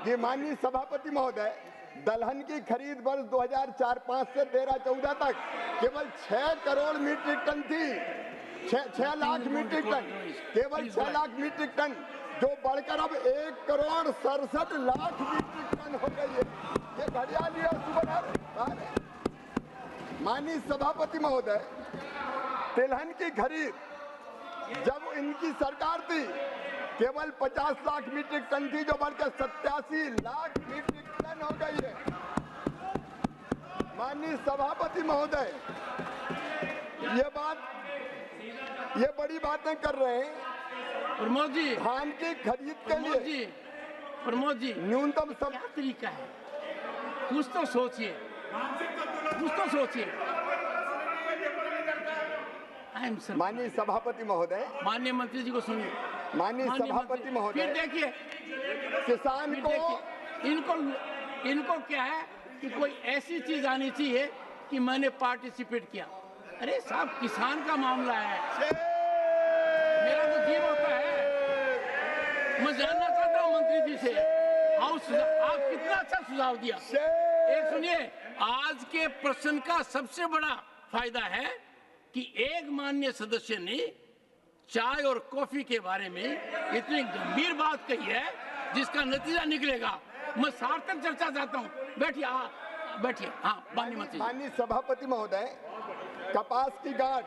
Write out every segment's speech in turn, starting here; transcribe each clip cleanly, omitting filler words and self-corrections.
कि माननीय सभापति महोदय, दलहन की खरीद वर्ष 2004-05 से 13-14 तक केवल 6 करोड़ मीट्रिक टन थी, 6 लाख मीट्रिक टन, केवल 6 लाख मीट्रिक टन, जो बढ़कर अब 1 करोड़ 67 लाख मीट्रिक टन हो गई है। ये घड़ियाली और सुबह। माननीय सभापति महोदय, तिलहन की खरीद जब इनकी सरकार थी केवल 50 लाख मीट्रिक टन थी, जो बढ़कर 87 लाख मीट्रिक टन हो गई है। माननीय सभापति महोदय, ये बड़ी बातें कर रहे हैं। प्रमोद जी, धान की खरीद के लिए प्रमोद जी न्यूनतम क्या तरीका है? कुछ तो सोचिए, कुछ तो सोचिए। माननीय सभापति महोदय, माननीय मंत्री जी को सुनिए। माननीय सभापति महोदय, फिर देखिए किसान को इनको क्या है कि कोई ऐसी चीज आनी चाहिए कि मैंने पार्टिसिपेट किया। अरे साहब, किसान का मामला है, मेरा तो जीव होता है। मैं जानना चाहता हूँ मंत्री जी से, आप कितना अच्छा सुझाव दिया। एक सुनिए, आज के प्रश्न का सबसे बड़ा फायदा है कि एक माननीय सदस्य ने चाय और कॉफी के बारे में इतनी गंभीर बात कही है जिसका नतीजा निकलेगा। मैं सार्थक चर्चा चाहता हूँ। बैठिए, बैठिए। हाँ, माननीय मंत्री। माननीय सभापति महोदय, कपास की गांठ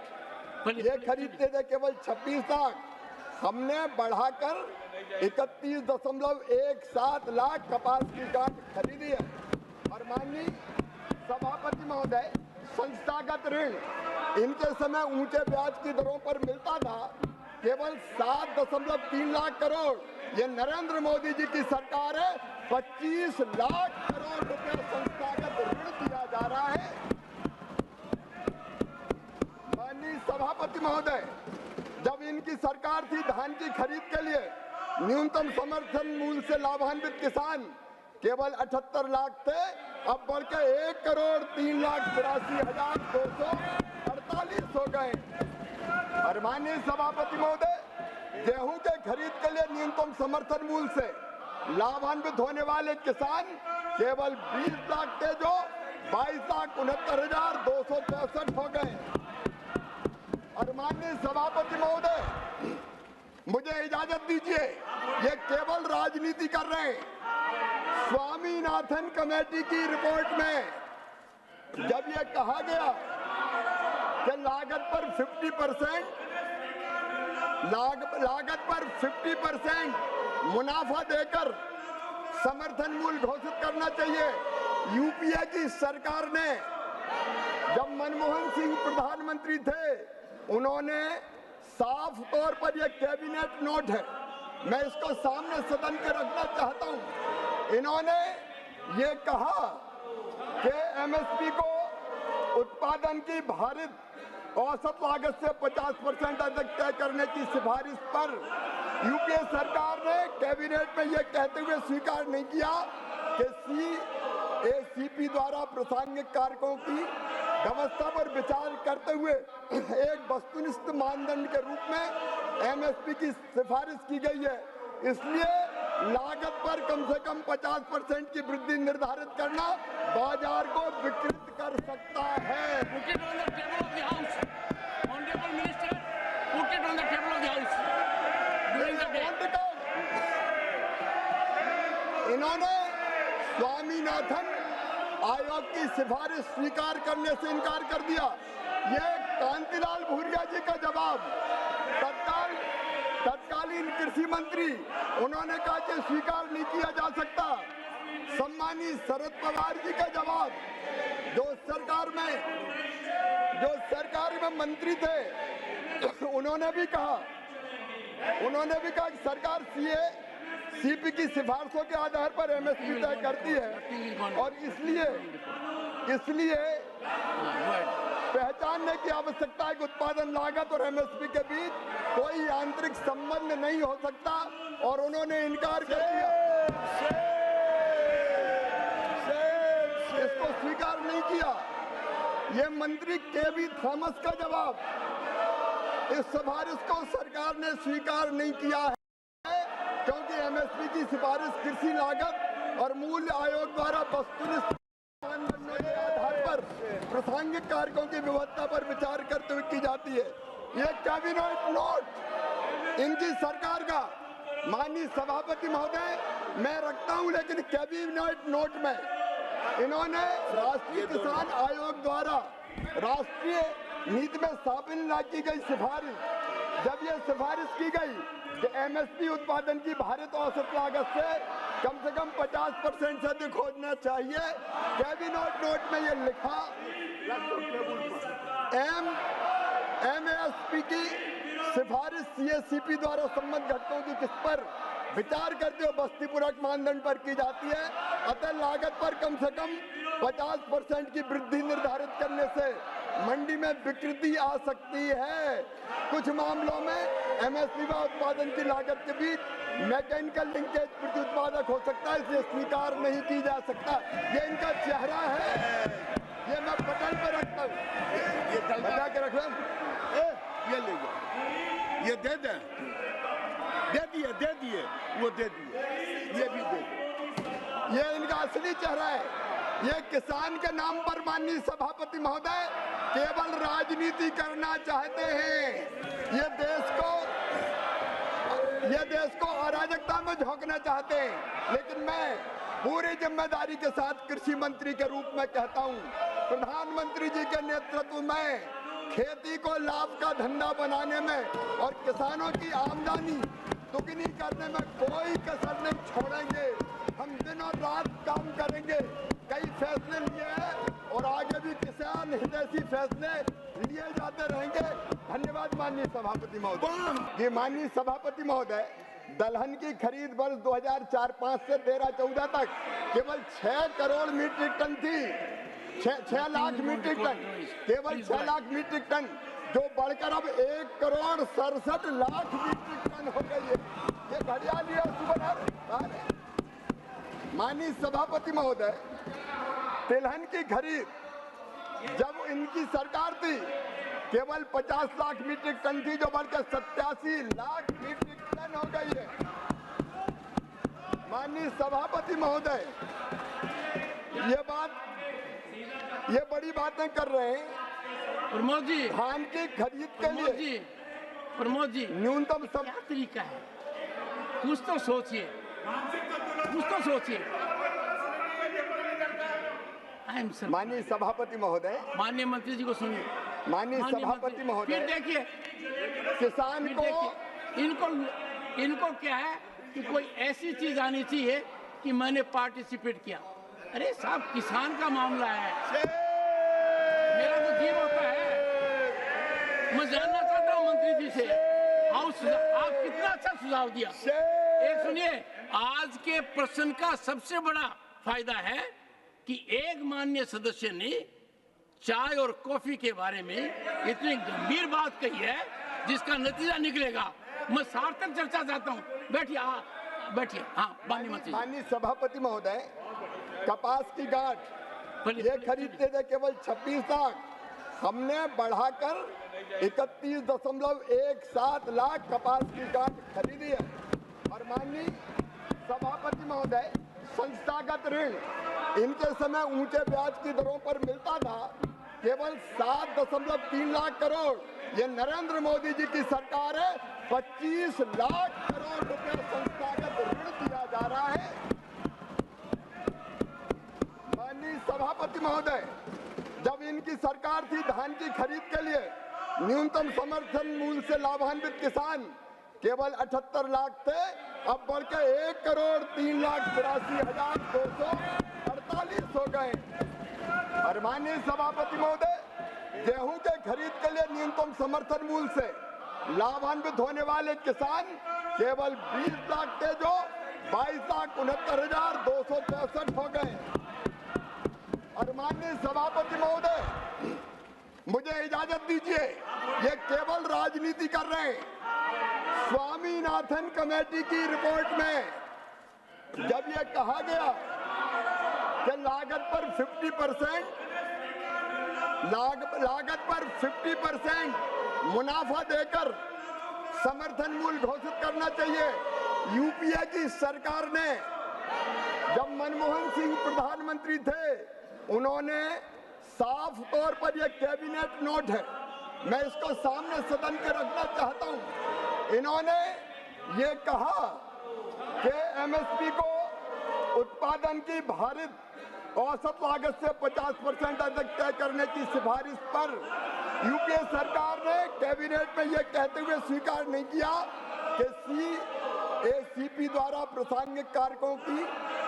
ये खरीदते थे केवल 26 लाख, हमने बढ़ाकर 31.17 लाख कपास की गांठ खरीदी है। और माननीय सभापति महोदय, संस्थागत ऋण इनके समय ऊंचे ब्याज की दरों पर मिलता था, केवल 7.3 लाख करोड़। ये नरेंद्र मोदी जी की सरकार है, 25 लाख करोड़ रुपए संस्थागत ऋण दिया जा रहा है। माननीय सभापति महोदय, जब इनकी सरकार थी धान की खरीद के लिए न्यूनतम समर्थन मूल्य से लाभान्वित किसान केवल 78 लाख थे, अब बढ़कर 1 करोड़ 3,83,248 हो गए। और माननीय सभापति महोदय, गेहूं के खरीद के लिए न्यूनतम समर्थन मूल्य से लाभान्वित होने वाले किसान केवल 20 लाख थे, जो 22,69,264 हो गए। और माननीय सभापति महोदय, मुझे इजाजत दीजिए, ये केवल राजनीति कर रहे हैं। स्वामीनाथन कमेटी की रिपोर्ट में जब यह कहा गया कि लागत पर 50% मुनाफा देकर समर्थन मूल्य घोषित करना चाहिए, यूपीए की सरकार ने, जब मनमोहन सिंह प्रधानमंत्री थे, उन्होंने साफ तौर पर यह कैबिनेट नोट है, मैं इसको सामने सदन के रखना चाहता हूं। इन्होंने ये कहा कि एमएसपी को उत्पादन की भारित औसत लागत से 50% अधिक तय करने की सिफारिश पर यूपीए सरकार ने कैबिनेट में यह कहते हुए स्वीकार नहीं किया कि सीएसीपी द्वारा प्रासंगिक कारकों की व्यवस्था पर विचार करते हुए एक वस्तुनिष्ठ मानदंड के रूप में एमएसपी की सिफारिश की गई है। इसलिए लागत पर कम से कम 50% की वृद्धि निर्धारित करना बाजार को विकृत कर सकता है। इन्होंने स्वामीनाथन आयोग की सिफारिश स्वीकार करने से इनकार कर दिया। ये कांतिलाल भूरिया जी का जवाब, तत्कालीन कृषि मंत्री, उन्होंने कहा कि स्वीकार नहीं किया जा सकता। सम्मानीय शरद पवार जी का जवाब, जो सरकार में मंत्री थे, उन्होंने भी कहा कि सरकार सीपी की सिफारिशों के आधार पर एमएसपी तय करती है और इसलिए पहचानने की आवश्यकता है कि उत्पादन लागत और एमएसपी के बीच कोई आंतरिक संबंध नहीं हो सकता, और उन्होंने इनकार कर दिया, इसको स्वीकार नहीं किया। ये मंत्री केवी थॉमस का जवाब, इस सिफारिश को सरकार ने स्वीकार नहीं किया है क्योंकि एमएसपी की सिफारिश कृषि लागत और मूल्य आयोग द्वारा वस्तुनिष्ठ मानदंडों के आधार पर प्रासंगिक कारकों की विविधता पर विचार करते हुए की जाती है। यह कैबिनेट नोट इनकी सरकार का, माननीय सभापति महोदय मैं रखता हूं, लेकिन कैबिनेट नोट में इन्होंने राष्ट्रीय किसान आयोग द्वारा राष्ट्रीय नीति में शामिल न की गई सिफारिश, जब यह सिफारिश की गई कि एमएसपी उत्पादन की भारित औसत लागत से कम 50% से अधिक होना चाहिए, कैबिनेट नोट में यह लिखा एमएसपी की सिफारिश सीएससीपी द्वारा संबंधित घटकों की किस्त पर विचार करते हुए बस्ती पूरक मानदंड पर की जाती है। अतः लागत पर कम से कम 50% की वृद्धि निर्धारित करने से मंडी में विकृति आ सकती है। कुछ मामलों में एमएसपी व उत्पादन की लागत के बीच मैकेनिकल लिंकेज प्रति उत्पादक हो सकता है, इसलिए स्वीकार नहीं की जा सकता। ये इनका चेहरा है, ये मैं पटल पर रखता हूँ, ये बता के रख लो, ये ले जाओ, ये दे दिए, वो दे दिए, ये भी दे दिए। ये इनका असली चेहरा है। ये किसान के नाम पर माननीय सभापति महोदय केवल राजनीति करना चाहते हैं। ये देश को अराजकता में झोंकना चाहते हैं। लेकिन मैं पूरी जिम्मेदारी के साथ कृषि मंत्री के रूप में कहता हूं, प्रधानमंत्री जी के नेतृत्व में खेती को लाभ का धंधा बनाने में और किसानों की आमदनी दुगनी करने में कोई कसर नहीं छोड़ेंगे। हम दिन और रात काम करेंगे। कई फैसले लिए हैं और आगे भी किसान हितैषी फैसले लिए जाते रहेंगे। धन्यवाद माननीय सभापति महोदय। ये माननीय सभापति महोदय, दलहन की खरीद वर्ष 2004-05 से 13-14 तक केवल 6 करोड़ मीट्रिक टन थी। 6 लाख मीट्रिक टन, केवल 6 लाख मीट्रिक टन, जो बढ़कर अब 1 करोड़ 67 लाख मीट्रिक टन हो गई है। ये घड़ियाली है सुबह। माननीय सभापति महोदय, तिलहन की खरीद जब इनकी सरकार थी केवल 50 लाख मीट्रिक टन थी, जो बढ़कर 87 लाख मीट्रिक टन हो गई है। माननीय सभापति महोदय, ये बड़ी बातें कर रहे हैं। प्रमोद जी, धान की खरीद के लिए प्रमोद जी न्यूनतम क्या तरीका है? कुछ तो सोचिए। माननीय सभापति महोदय, माननीय मंत्री जी को सुनिए। माननीय सभापति महोदय, फिर देखिए किसान को इनको क्या है कि कोई ऐसी चीज आनी चाहिए कि मैंने पार्टिसिपेट किया। अरे साहब, किसान का मामला है, मेरा तो जीव होता है। मैं जानना चाहता हूँ मंत्री जी से, आप कितना अच्छा सुझाव दिया। एक सुनिए, आज के प्रश्न का सबसे बड़ा फायदा है कि एक माननीय सदस्य ने चाय और कॉफी के बारे में इतनी गंभीर बात कही है जिसका नतीजा निकलेगा। मैं सार्थक चर्चा चाहता हूँ। बैठिए। हाँ, माननीय मंत्री। माननीय सभापति महोदय, कपास की गांठ ये खरीदते थे केवल 26 लाख, हमने बढ़ाकर 31.17 लाख कपास की गांठ खरीदी है। और माननीय सभापति महोदय, संस्थागत ऋण इनके समय ऊंचे ब्याज की दरों पर मिलता था, केवल 7.3 लाख करोड़। ये नरेंद्र मोदी जी की सरकार है, 25 लाख करोड़ रुपए संस्थागत ऋण दिया जा रहा है। माननीय सभापति महोदय, जब इनकी सरकार थी धान की खरीद के लिए न्यूनतम समर्थन मूल्य से लाभान्वित किसान केवल 78 लाख थे, अब बढ़कर 1 करोड़ 3,82,248 हो गए। और माननीय सभापति महोदय, गेहूं के खरीद के लिए न्यूनतम समर्थन मूल्य से लाभान्वित होने वाले किसान केवल 20 लाख थे, जो 22,69,264 हो गए। और माननीय सभापति महोदय, मुझे इजाजत दीजिए, ये केवल राजनीति कर रहे हैं। स्वामीनाथन कमेटी की रिपोर्ट में जब यह कहा गया कि लागत पर 50% मुनाफा देकर समर्थन मूल्य घोषित करना चाहिए, यूपीए की सरकार ने जब मनमोहन सिंह प्रधानमंत्री थे, उन्होंने साफ तौर पर यह कैबिनेट नोट है, मैं इसको सामने सदन के रखना चाहता हूं। इन्होंने ये कहा कि एमएसपी को उत्पादन की भारित औसत लागत से 50% अधिक तय करने की सिफारिश पर यूपीए सरकार ने कैबिनेट में यह कहते हुए स्वीकार नहीं किया कि सीएसीपी द्वारा प्रासंगिक कारकों की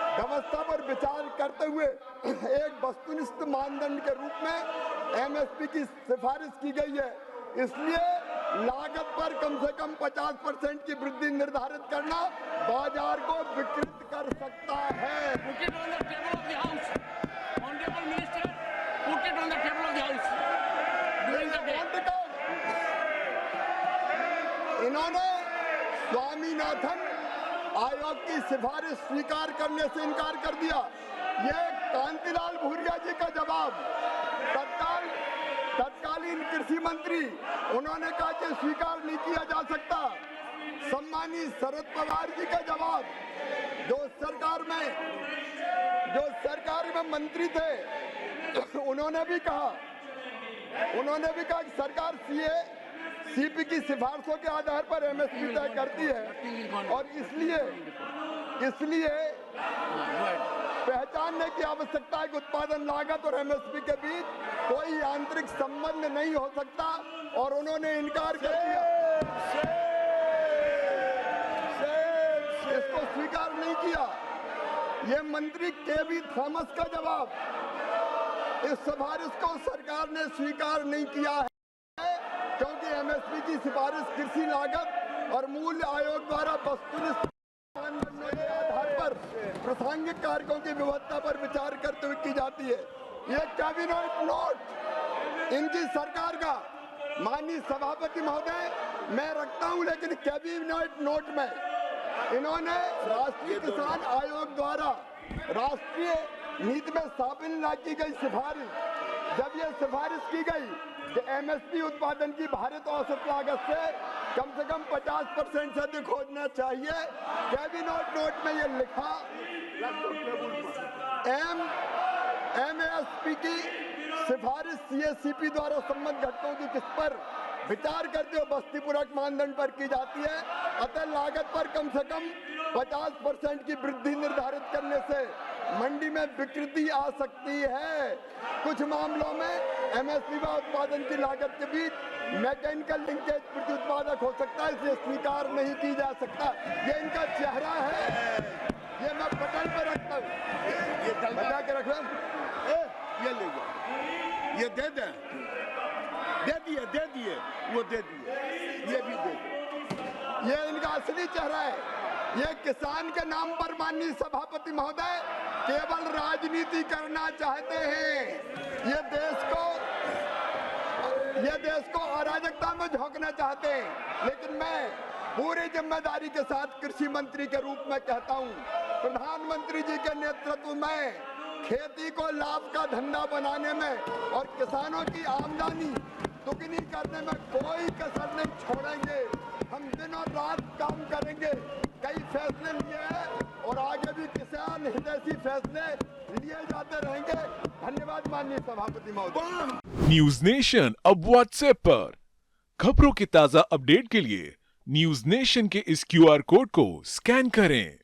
व्यवस्था पर विचार करते हुए एक वस्तुनिष्ठ मानदंड के रूप में एमएसपी की सिफारिश की गई है। इसलिए लागत पर कम से कम 50% की वृद्धि निर्धारित करना बाजार को विकृत कर सकता है। Put it on the table of the House. Honorable Minister, put it on the table of the House. During the day. इन्होंने स्वामीनाथन आयोग की सिफारिश स्वीकार करने से इनकार कर दिया। ये कांतिलाल भूरिया जी का जवाब, तत्कालीन कृषि मंत्री, उन्होंने कहा कि स्वीकार नहीं किया जा सकता। सम्मानीय शरद पवार जी का जवाब, जो सरकार में मंत्री थे, उन्होंने भी कहा कि सरकार सीपी की सिफारिशों के आधार पर एमएसपी तय करती है और इसलिए पहचानने की आवश्यकता है कि उत्पादन लागत और एमएसपी के बीच कोई आंतरिक संबंध नहीं हो सकता, और उन्होंने इनकार कर दिया, इसको स्वीकार नहीं किया। ये मंत्री केवी थॉमस का जवाब, इस सिफारिश को सरकार ने स्वीकार नहीं किया है क्योंकि एमएसपी की सिफारिश कृषि लागत और मूल्य आयोग द्वारा वस्तुनिष्ठ मानदंडों के आधार पर प्रासंगिक कारकों की व्यवस्था पर विचार करते हुए की जाती है। यह कैबिनेट नोट इनकी सरकार का, माननीय सभापति महोदय, मैं रखता हूं, लेकिन कैबिनेट नोट में इन्होंने राष्ट्रीय किसान आयोग द्वारा राष्ट्रीय नीति में शामिल न की गई सिफारिश, जब यह सिफारिश की गई कि एमएसपी उत्पादन की भारित औसत लागत से कम 50% से अधिक होना चाहिए, कैबिनेट नोट में यह लिखा एमएसपी की सिफारिश सीएसीपी द्वारा संबंधित घटकों की किस पर विचार करते हुए बस्ती पूरक मानदंड पर की जाती है, अतः लागत पर कम से कम 50% की वृद्धि निर्धारित करने से मंडी में विकृति आ सकती है। कुछ मामलों में एमएसपी व उत्पादन की लागत के बीच मैकेनिकल लिंकेज प्रति उत्पादक हो सकता है, इसलिए स्वीकार नहीं की जा सकता। ये इनका चेहरा है, ये मैं पटल पर रखता हूँ, ये बचा के रख रहा हूँ। ये ले जाओ, ये दे दिए, वो दे दिए, ये भी दे दिए। ये इनका असली चेहरा है। ये किसान के नाम पर माननीय सभापति महोदय केवल राजनीति करना चाहते हैं। ये देश को अराजकता में झोंकना चाहते हैं। लेकिन मैं पूरी जिम्मेदारी के साथ कृषि मंत्री के रूप में कहता हूं, प्रधानमंत्री जी के नेतृत्व में खेती को लाभ का धंधा बनाने में और किसानों की आमदनी दुगनी करने में कोई कसर नहीं छोड़ेंगे। हम दिन और रात काम करेंगे। कई फैसले लिए हैं और आगे भी किसान हितैषी फैसले लिए जाते रहेंगे। धन्यवाद माननीय सभापति महोदय। न्यूज नेशन अब व्हाट्सएप पर खबरों के ताजा अपडेट के लिए न्यूज नेशन के इस क्यूआर कोड को स्कैन करें।